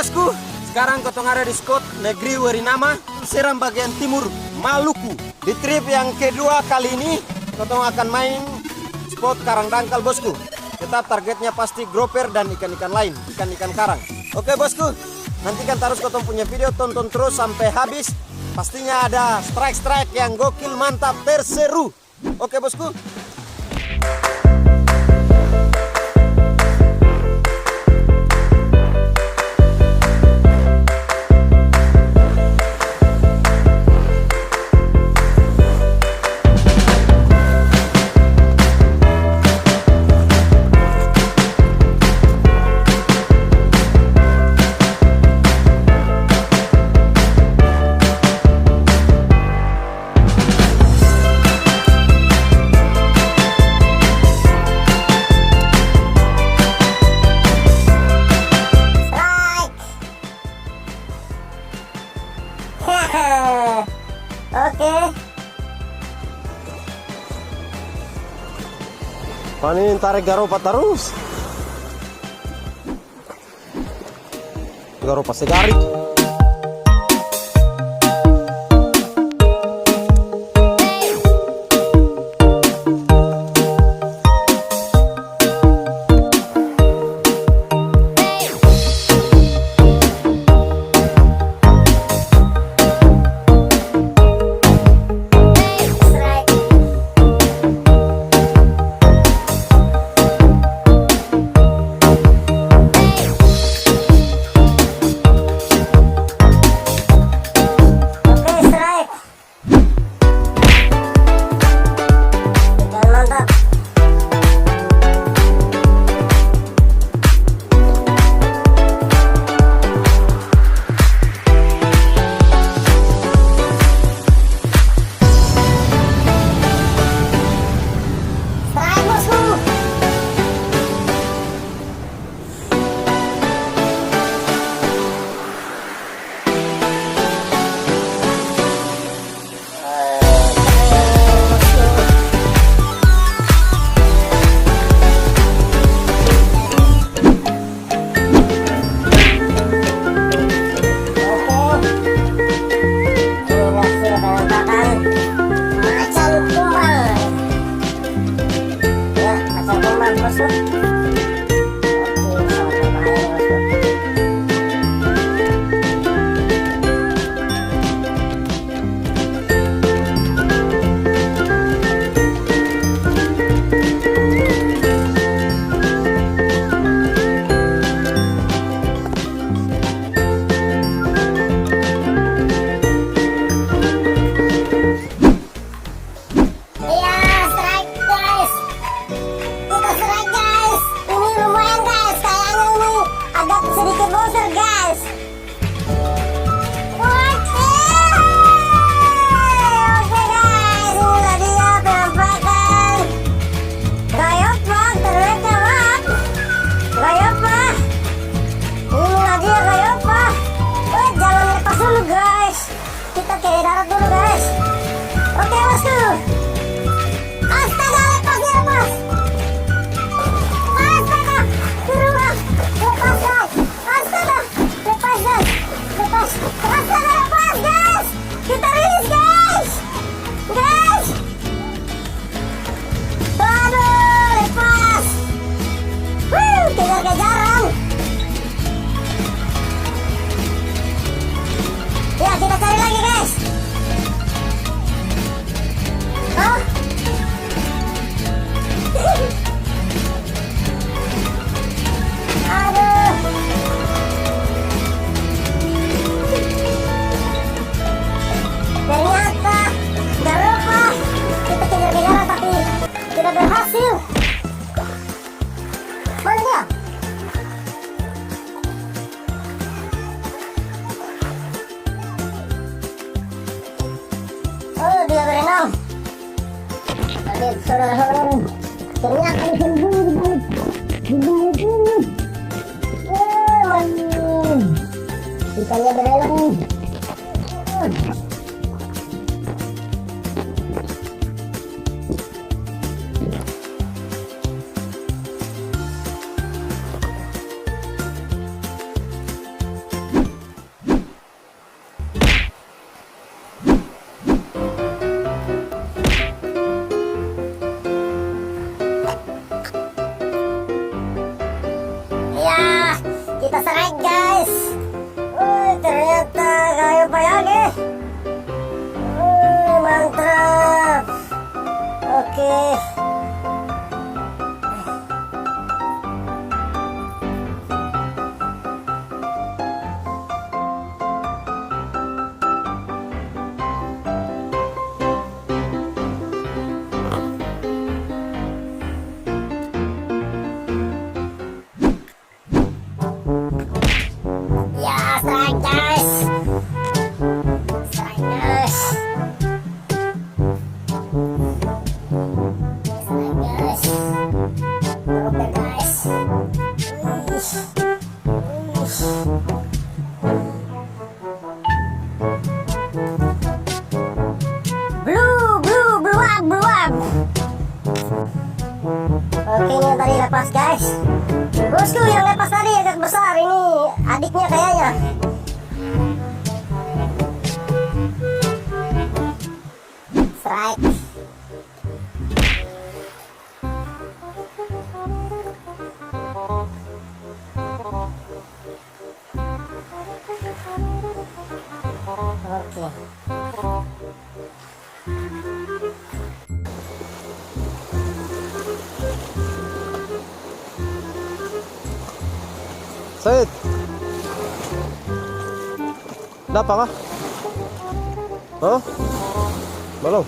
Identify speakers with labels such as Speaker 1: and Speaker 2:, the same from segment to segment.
Speaker 1: bosku, sekarang kotong ada di spot negeri Werinama, Seram bagian timur, Maluku. Di trip yang kedua kali ini, kotong akan main spot karang dangkal bosku. Tetap targetnya pasti groper dan ikan-ikan lain, ikan-ikan karang. Oke bosku, nantikan terus kotong punya video, tonton terus sampai habis. Pastinya ada strike-strike yang gokil, mantap, terseru. Oke bosku.
Speaker 2: Oke.
Speaker 1: Panin tarik garupa terus. Garupa segari.
Speaker 2: Saudara-saudara, ternyata disembunyi di balik. Ikannya berenang. Oke, ini yang tadi lepas guys. Bosku yang lepas tadi agak besar, ini adiknya kayaknya. Strike. Oke.
Speaker 1: Said. Dapat kah? Hah? Belum.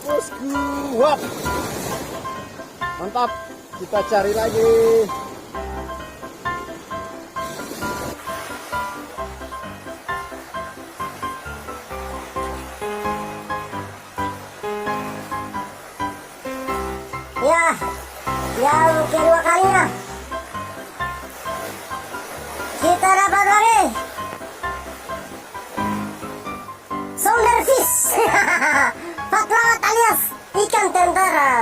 Speaker 1: Bosku, wap. Mantap. Kita cari lagi.
Speaker 2: Ya, yang kedua kalinya kita dapat lagi Sonderfish. Patlamat alias ikan tentara.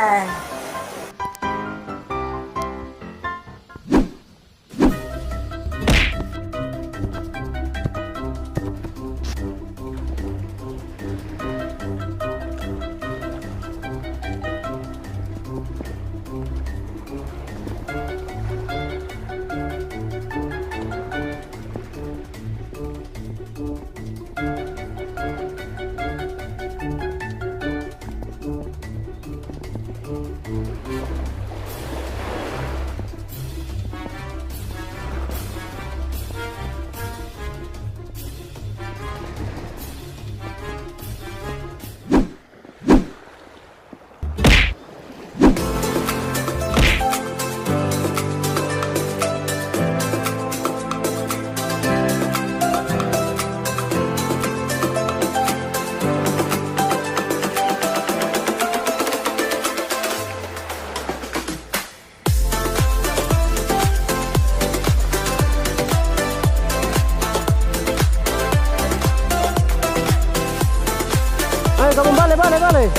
Speaker 1: Ayo kamu balik.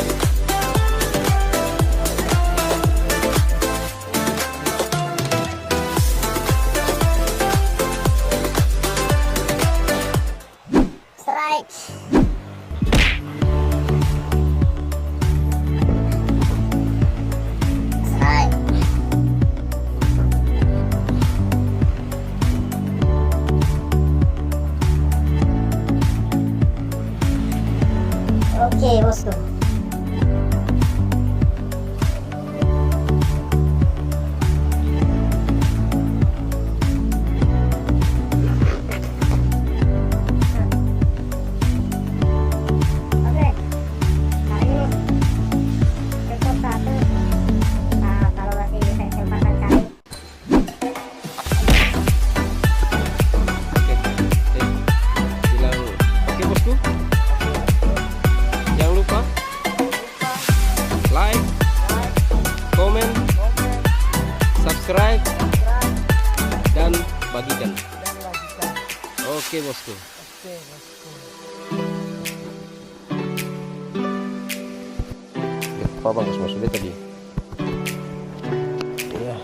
Speaker 2: Strike. Strike. Oke, bosku. Oke, kali ini cukup satu. Nah, kalau masih bisa kesempatan kali.
Speaker 1: Bilang oke bosku. Jangan lupa like, komen, subscribe, dan bagikan. Oke bosku. Apa bagus maksudnya tadi? Ya.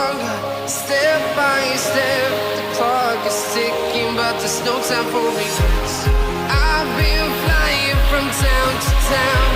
Speaker 3: stronger. Step by step, the clock is ticking, but there's no time for regrets. I've been flying from town to town.